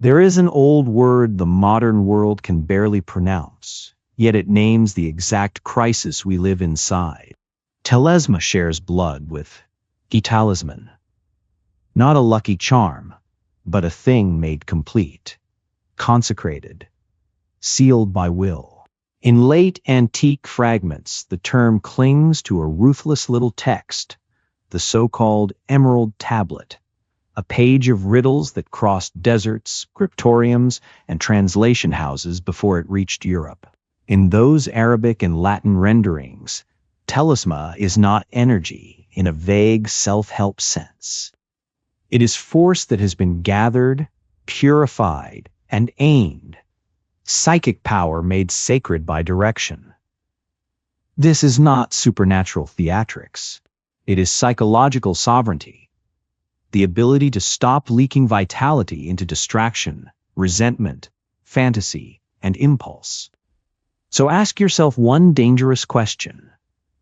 There is an old word the modern world can barely pronounce, yet it names the exact crisis we live inside. Telesma shares blood with talisman. Not a lucky charm, but a thing made complete, consecrated, sealed by will. In late antique fragments, the term clings to a ruthless little text, the so-called Emerald Tablet, a page of riddles that crossed deserts, scriptoriums, and translation houses before it reached Europe. In those Arabic and Latin renderings, Telesma is not energy in a vague self-help sense. It is force that has been gathered, purified, and aimed, psychic power made sacred by direction. This is not supernatural theatrics. It is psychological sovereignty, the ability to stop leaking vitality into distraction, resentment, fantasy, and impulse. So ask yourself one dangerous question.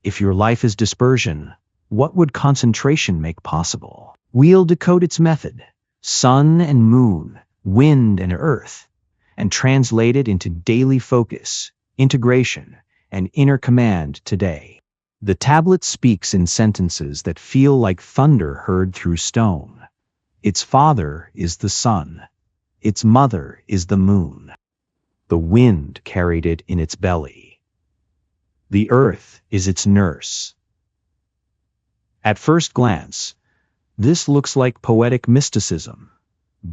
If your life is dispersion, what would concentration make possible? We'll decode its method, sun and moon, wind and earth, and translate it into daily focus, integration, and inner command today. The tablet speaks in sentences that feel like thunder heard through stone. Its father is the sun. Its mother is the moon. The wind carried it in its belly. The earth is its nurse. At first glance, this looks like poetic mysticism,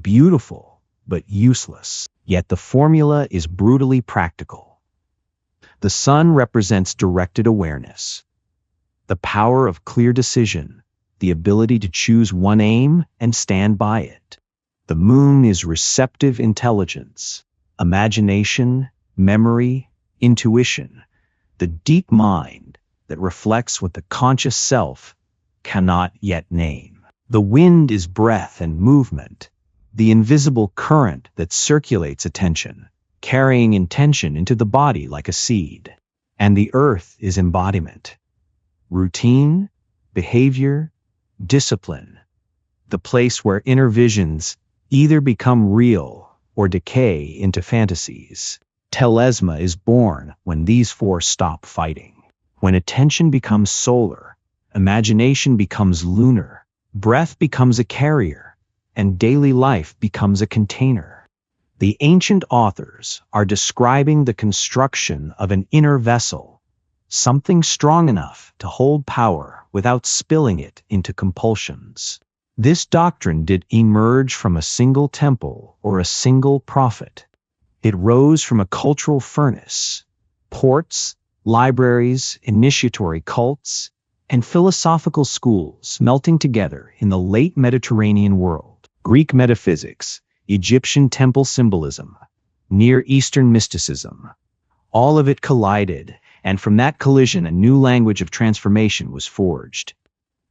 beautiful but useless. Yet the formula is brutally practical. The sun represents directed awareness, the power of clear decision, the ability to choose one aim and stand by it. The moon is receptive intelligence, imagination, memory, intuition, the deep mind that reflects what the conscious self cannot yet name. The wind is breath and movement, the invisible current that circulates attention, carrying intention into the body like a seed. And the earth is embodiment, routine, behavior, discipline, the place where inner visions either become real or decay into fantasies. Telesma is born when these four stop fighting. When attention becomes solar, imagination becomes lunar, breath becomes a carrier, and daily life becomes a container. The ancient authors are describing the construction of an inner vessel, something strong enough to hold power without spilling it into compulsions. This doctrine did emerge from a single temple or a single prophet. It rose from a cultural furnace, ports, libraries, initiatory cults, and philosophical schools melting together in the late Mediterranean world. Greek metaphysics, Egyptian temple symbolism, Near Eastern mysticism, all of it collided, and from that collision a new language of transformation was forged.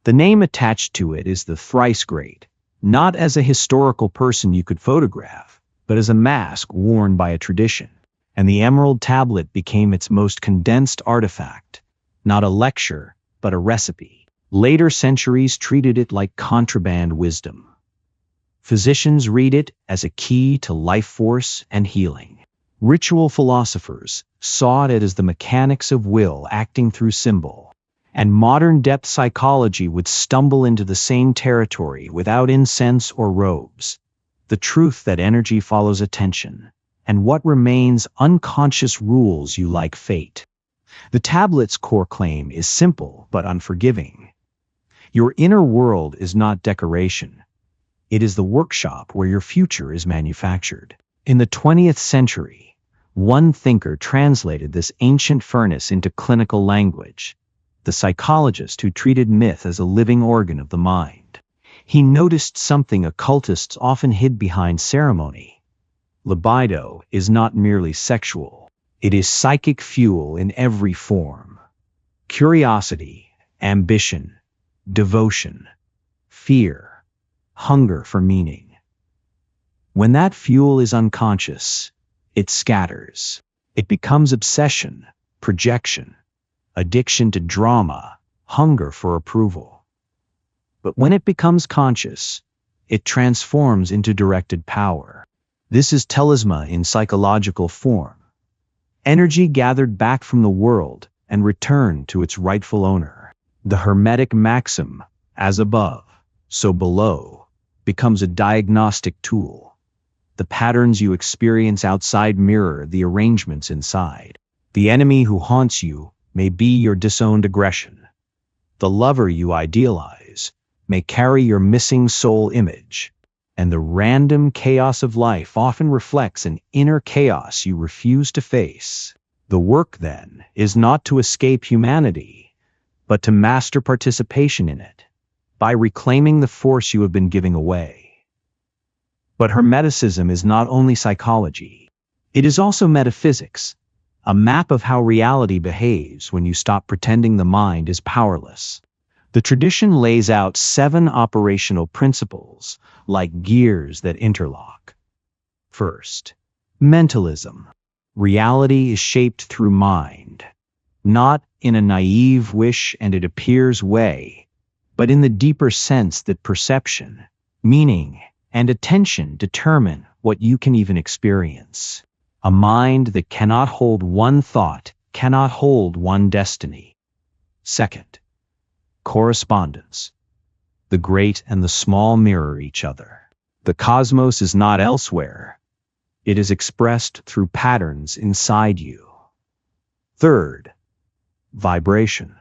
The name attached to it is the thrice great, not as a historical person you could photograph, but as a mask worn by a tradition. And the Emerald Tablet became its most condensed artifact, not a lecture, but a recipe. Later centuries treated it like contraband wisdom. Physicians read it as a key to life force and healing. Ritual philosophers saw it as the mechanics of will acting through symbol. And modern depth psychology would stumble into the same territory without incense or robes. The truth that energy follows attention, and what remains unconscious rules you like fate. The tablet's core claim is simple but unforgiving. Your inner world is not decoration. It is the workshop where your future is manufactured. In the 20th century, one thinker translated this ancient furnace into clinical language, the psychologist who treated myth as a living organ of the mind. He noticed something occultists often hid behind ceremony. Libido is not merely sexual. It is psychic fuel in every form. Curiosity, ambition, devotion, fear, hunger for meaning. When that fuel is unconscious, it scatters. It becomes obsession, projection, addiction to drama, hunger for approval. But when it becomes conscious, it transforms into directed power. This is telesma in psychological form. Energy gathered back from the world and returned to its rightful owner. The Hermetic maxim, as above, so below, becomes a diagnostic tool. The patterns you experience outside mirror the arrangements inside. The enemy who haunts you may be your disowned aggression. The lover you idealize may carry your missing soul image. And the random chaos of life often reflects an inner chaos you refuse to face. The work, then, is not to escape humanity, but to master participation in it, by reclaiming the force you have been giving away. But Hermeticism is not only psychology. It is also metaphysics, a map of how reality behaves when you stop pretending the mind is powerless. The tradition lays out 7 operational principles, like gears that interlock. First, mentalism. Reality is shaped through mind, not in a naive wish and it appears way, but in the deeper sense that perception, meaning, and attention determine what you can even experience. A mind that cannot hold one thought cannot hold one destiny. Second, correspondence. The great and the small mirror each other. The cosmos is not elsewhere. It is expressed through patterns inside you. Third, vibration.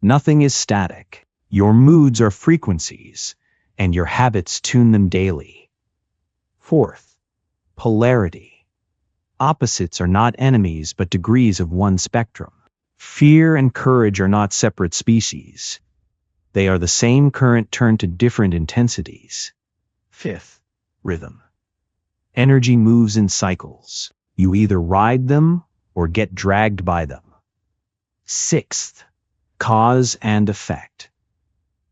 Nothing is static. Your moods are frequencies, and your habits tune them daily. Fourth, polarity. Opposites are not enemies but degrees of one spectrum. Fear and courage are not separate species. They are the same current turned to different intensities. Fifth, rhythm. Energy moves in cycles. You either ride them or get dragged by them. Sixth, cause and effect.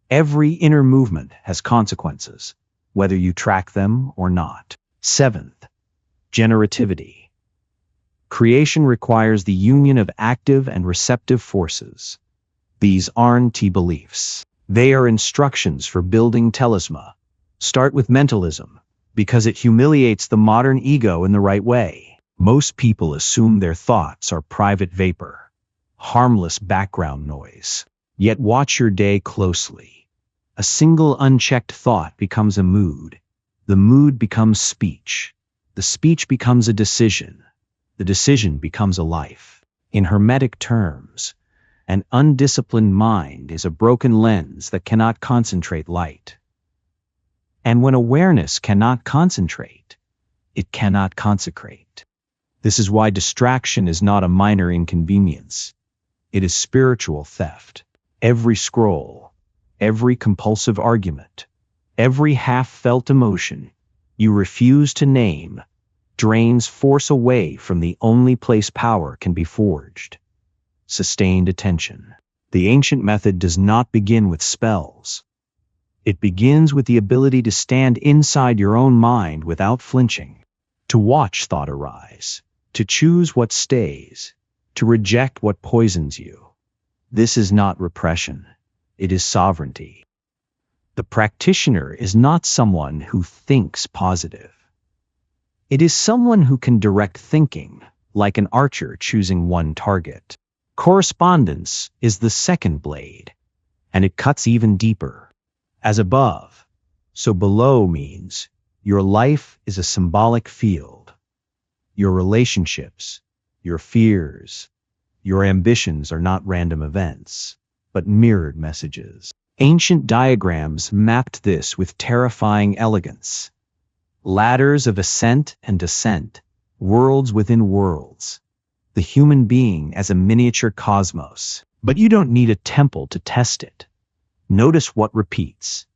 Every inner movement has consequences, whether you track them or not. Seventh, generativity. Creation requires the union of active and receptive forces. These aren't beliefs. They are instructions for building telesma. Start with mentalism, because it humiliates the modern ego in the right way. Most people assume their thoughts are private vapor, harmless background noise. Yet watch your day closely. A single unchecked thought becomes a mood. The mood becomes speech. The speech becomes a decision. The decision becomes a life. In Hermetic terms, an undisciplined mind is a broken lens that cannot concentrate light. And when awareness cannot concentrate, it cannot consecrate. This is why distraction is not a minor inconvenience. It is spiritual theft. Every scroll, every compulsive argument, every half-felt emotion you refuse to name drains force away from the only place power can be forged. Sustained attention. The ancient method does not begin with spells. It begins with the ability to stand inside your own mind without flinching, to watch thought arise, to choose what stays, to reject what poisons you. This is not repression. It is sovereignty. The practitioner is not someone who thinks positive. It is someone who can direct thinking, like an archer choosing one target. Correspondence is the second blade, and it cuts even deeper. As above, so below means your life is a symbolic field. Your relationships, your fears, your ambitions are not random events, but mirrored messages. Ancient diagrams mapped this with terrifying elegance. Ladders of ascent and descent, worlds within worlds. The human being as a miniature cosmos. But you don't need a temple to test it. Notice what repeats.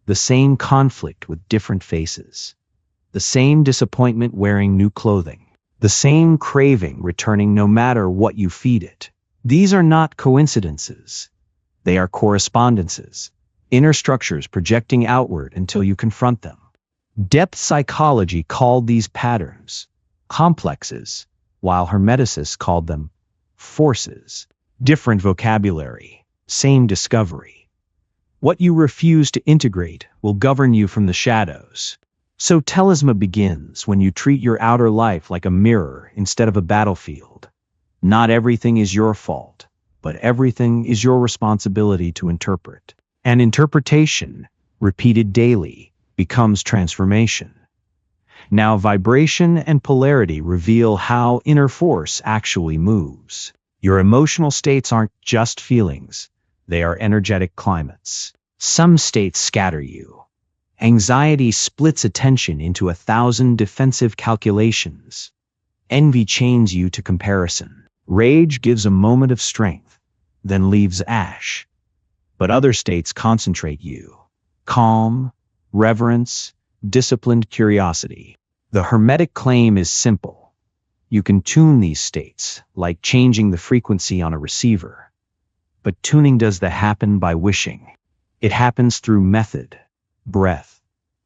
The same conflict with different faces. The same disappointment wearing new clothing. The same craving returning no matter what you feed it. These are not coincidences. They are correspondences. Inner structures projecting outward until you confront them. Depth psychology called these patterns complexes, while Hermeticists called them forces. Different vocabulary, same discovery. What you refuse to integrate will govern you from the shadows. So Telesma begins when you treat your outer life like a mirror instead of a battlefield. Not everything is your fault, but everything is your responsibility to interpret. And interpretation, repeated daily, becomes transformation. Now vibration and polarity reveal how inner force actually moves. Your emotional states aren't just feelings, they are energetic climates. Some states scatter you. Anxiety splits attention into 1,000 defensive calculations. Envy chains you to comparison. Rage gives a moment of strength, then leaves ash. But other states concentrate you. Calm, reverence, disciplined curiosity. The Hermetic claim is simple. You can tune these states, like changing the frequency on a receiver. But tuning does the happen by wishing. It happens through method, breath,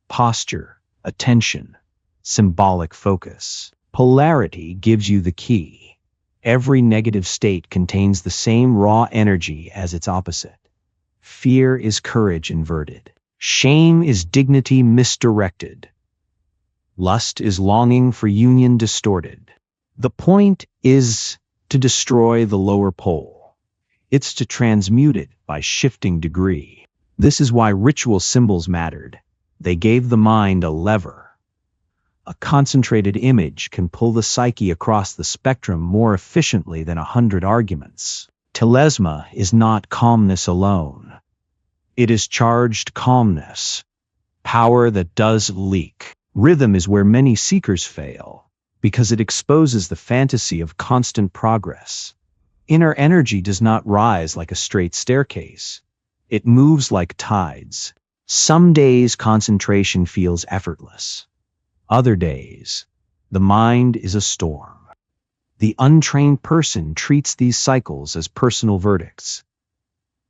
posture, attention, symbolic focus. Polarity gives you the key. Every negative state contains the same raw energy as its opposite. Fear is courage inverted. Shame is dignity misdirected. Lust is longing for union distorted. The point is to destroy the lower pole. It's to transmute it by shifting degree. This is why ritual symbols mattered. They gave the mind a lever. A concentrated image can pull the psyche across the spectrum more efficiently than 100 arguments. Telesma is not calmness alone. It is charged calmness, power that does leak. Rhythm is where many seekers fail, because it exposes the fantasy of constant progress. Inner energy does not rise like a straight staircase. It moves like tides. Some days concentration feels effortless. Other days, the mind is a storm. The untrained person treats these cycles as personal verdicts.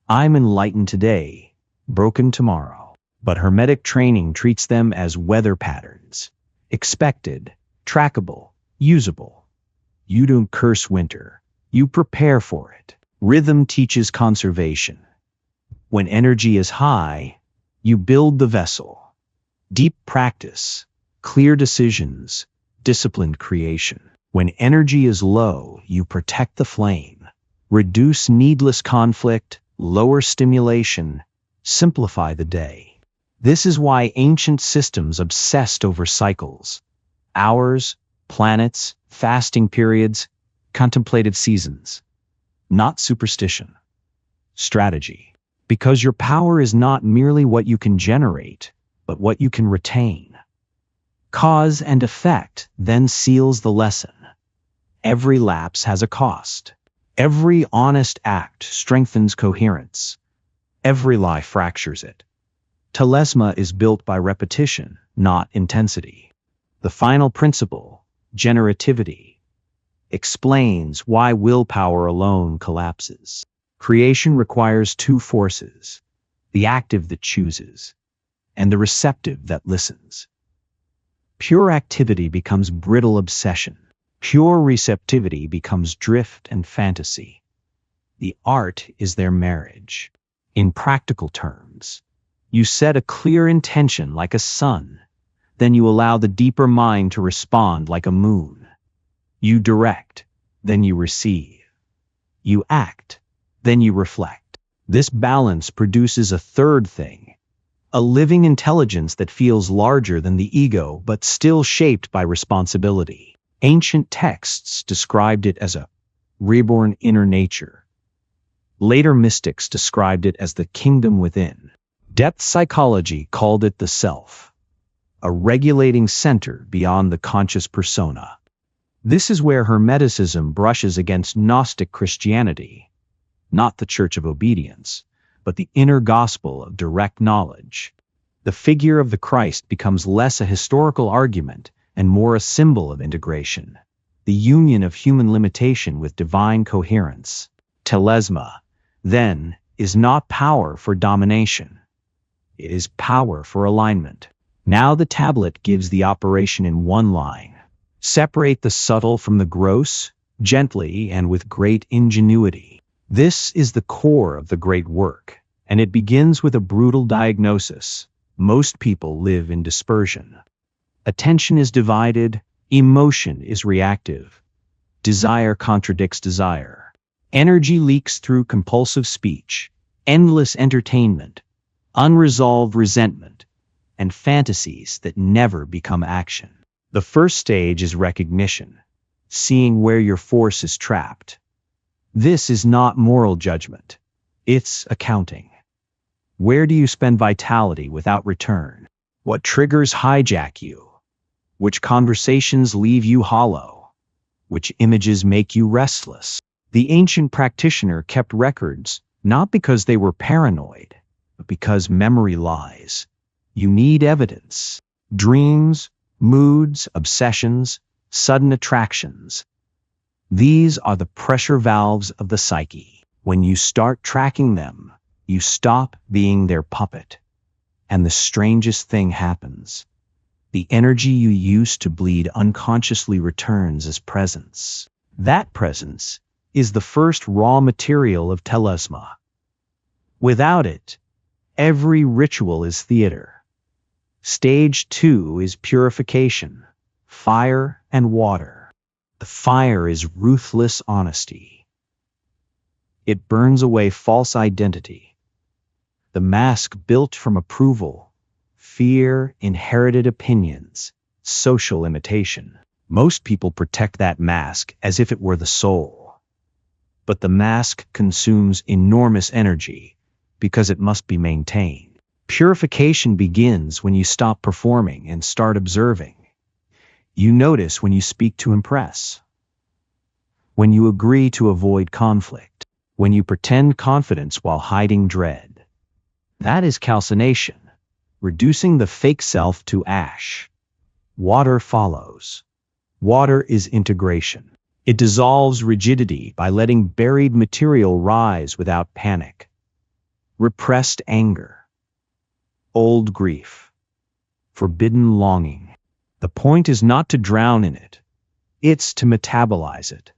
I'm enlightened today, broken tomorrow. But Hermetic training treats them as weather patterns. Expected, trackable, usable. You don't curse winter. You prepare for it. Rhythm teaches conservation. When energy is high, you build the vessel. Deep practice, clear decisions, disciplined creation. When energy is low, you protect the flame. Reduce needless conflict, lower stimulation, simplify the day. This is why ancient systems obsessed over cycles. Hours, planets, fasting periods, contemplative seasons. Not superstition. Strategy. Because your power is not merely what you can generate, but what you can retain. Cause and effect then seals the lesson. Every lapse has a cost. Every honest act strengthens coherence. Every lie fractures it. Telesma is built by repetition, not intensity. The final principle, generativity, explains why willpower alone collapses. Creation requires two forces, the active that chooses, and the receptive that listens. Pure activity becomes brittle obsession. Pure receptivity becomes drift and fantasy. The art is their marriage. In practical terms, you set a clear intention like a sun, then you allow the deeper mind to respond like a moon. You direct, then you receive. You act, then you reflect. This balance produces a third thing, a living intelligence that feels larger than the ego but still shaped by responsibility. Ancient texts described it as a reborn inner nature. Later mystics described it as the kingdom within. Depth psychology called it the self, a regulating center beyond the conscious persona. This is where Hermeticism brushes against Gnostic Christianity, not the Church of Obedience, but the inner gospel of direct knowledge. The figure of the Christ becomes less a historical argument and more a symbol of integration, the union of human limitation with divine coherence. Telesma, then, is not power for domination. It is power for alignment. Now the tablet gives the operation in one line. Separate the subtle from the gross, gently and with great ingenuity. This is the core of the great work, and it begins with a brutal diagnosis. Most people live in dispersion. Attention is divided, emotion is reactive, desire contradicts desire. Energy leaks through compulsive speech, endless entertainment, unresolved resentment, and fantasies that never become action. The first stage is recognition, seeing where your force is trapped. This is not moral judgment. It's accounting. Where do you spend vitality without return? What triggers hijack you? Which conversations leave you hollow? Which images make you restless? The ancient practitioner kept records, not because they were paranoid, but because memory lies. You need evidence. Dreams, moods, obsessions, sudden attractions. These are the pressure valves of the psyche. When you start tracking them, you stop being their puppet. And the strangest thing happens. The energy you used to bleed unconsciously returns as presence. That presence is the first raw material of Telesma. Without it, every ritual is theater. Stage 2 is purification, fire and water. The fire is ruthless honesty. It burns away false identity. The mask built from approval, fear, inherited opinions, social imitation. Most people protect that mask as if it were the soul. But the mask consumes enormous energy because it must be maintained. Purification begins when you stop performing and start observing. You notice when you speak to impress, when you agree to avoid conflict, when you pretend confidence while hiding dread. That is calcination, reducing the fake self to ash. Water follows. Water is integration. It dissolves rigidity by letting buried material rise without panic. Repressed anger, old grief, forbidden longing. The point is not to drown in it. It's to metabolize it.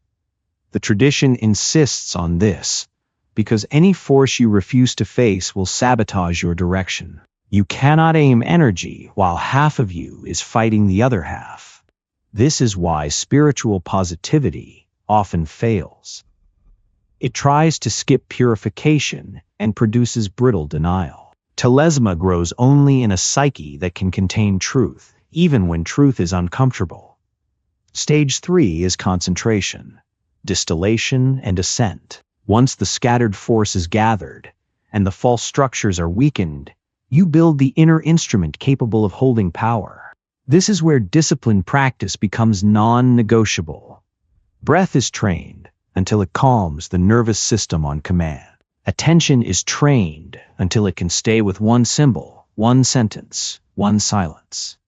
The tradition insists on this because any force you refuse to face will sabotage your direction. You cannot aim energy while half of you is fighting the other half. This is why spiritual positivity often fails. It tries to skip purification and produces brittle denial. Telesma grows only in a psyche that can contain truth, even when truth is uncomfortable. Stage 3 is concentration, distillation, and ascent. Once the scattered force is gathered and the false structures are weakened, you build the inner instrument capable of holding power. This is where disciplined practice becomes non-negotiable. Breath is trained until it calms the nervous system on command. Attention is trained until it can stay with one symbol, one sentence, one silence.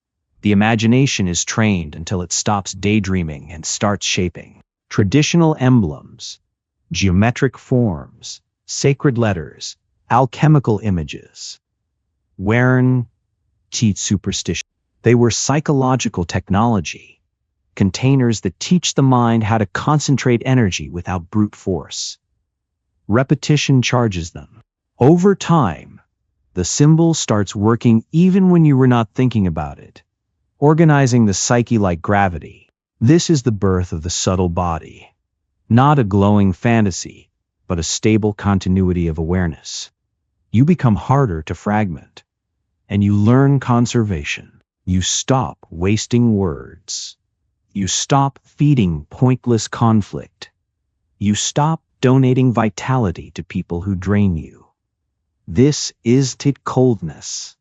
The imagination is trained until it stops daydreaming and starts shaping. Traditional emblems, geometric forms, sacred letters, alchemical images, weren't superstition. They were psychological technology, containers that teach the mind how to concentrate energy without brute force. Repetition charges them. Over time, the symbol starts working even when you were not thinking about it, organizing the psyche like gravity. This is the birth of the subtle body, not a glowing fantasy, but a stable continuity of awareness. You become harder to fragment, and you learn conservation. You stop wasting words. You stop feeding pointless conflict. You stop donating vitality to people who drain you. This is coldness.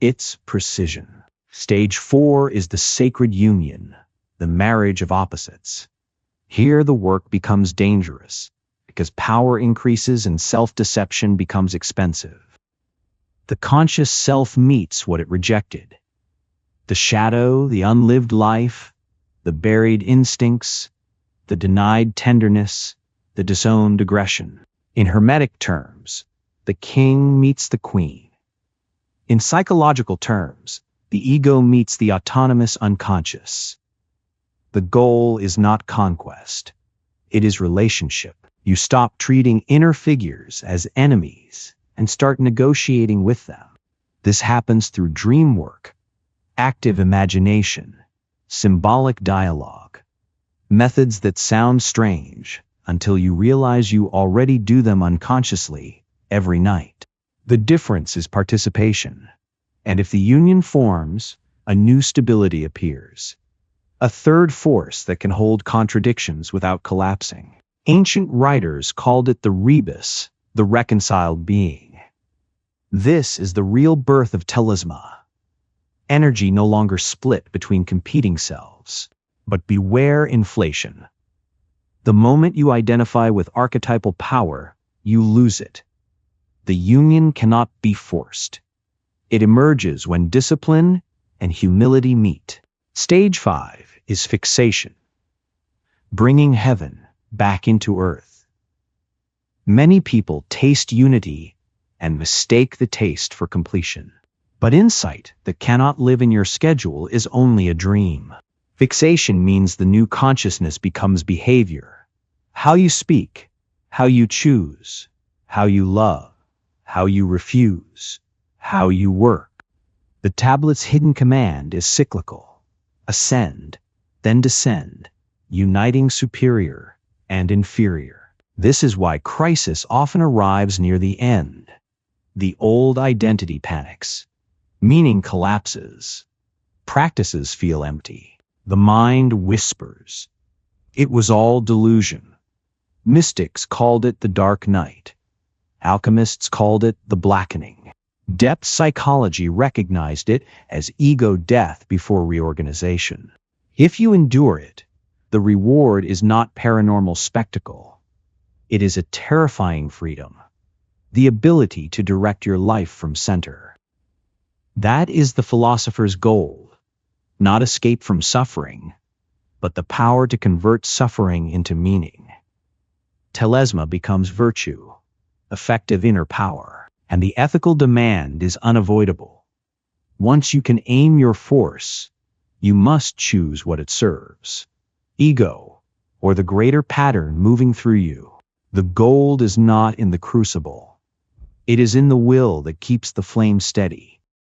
It's precision. Stage 4 is the sacred union, the marriage of opposites. Here the work becomes dangerous because power increases and self-deception becomes expensive. The conscious self meets what it rejected. The shadow, the unlived life, the buried instincts, the denied tenderness, the disowned aggression. In Hermetic terms, the king meets the queen. In psychological terms, the ego meets the autonomous unconscious. The goal is not conquest. It is relationship. You stop treating inner figures as enemies and start negotiating with them. This happens through dream work, active imagination, symbolic dialogue. Methods that sound strange until you realize you already do them unconsciously every night. The difference is participation. And if the union forms, a new stability appears. A third force that can hold contradictions without collapsing. Ancient writers called it the rebus, the reconciled being. This is the real birth of Telesma. Energy no longer split between competing selves. But beware inflation. The moment you identify with archetypal power, you lose it. The union cannot be forced. It emerges when discipline and humility meet. Stage 5 is fixation, bringing heaven back into earth. Many people taste unity and mistake the taste for completion. But insight that cannot live in your schedule is only a dream. Fixation means the new consciousness becomes behavior. How you speak, how you choose, how you love, how you refuse, how you work. The tablet's hidden command is cyclical. Ascend, then descend, uniting superior and inferior. This is why crisis often arrives near the end. The old identity panics. Meaning collapses. Practices feel empty. The mind whispers. It was all delusion. Mystics called it the dark night. Alchemists called it the blackening. Depth psychology recognized it as ego death before reorganization. If you endure it, the reward is not paranormal spectacle. It is a terrifying freedom, the ability to direct your life from center. That is the philosopher's goal, not escape from suffering, but the power to convert suffering into meaning. Telesma becomes virtue, effective inner power, and the ethical demand is unavoidable. Once you can aim your force, you must choose what it serves. Ego, or the greater pattern moving through you. The gold is not in the crucible. It is in the will that keeps the flame steady.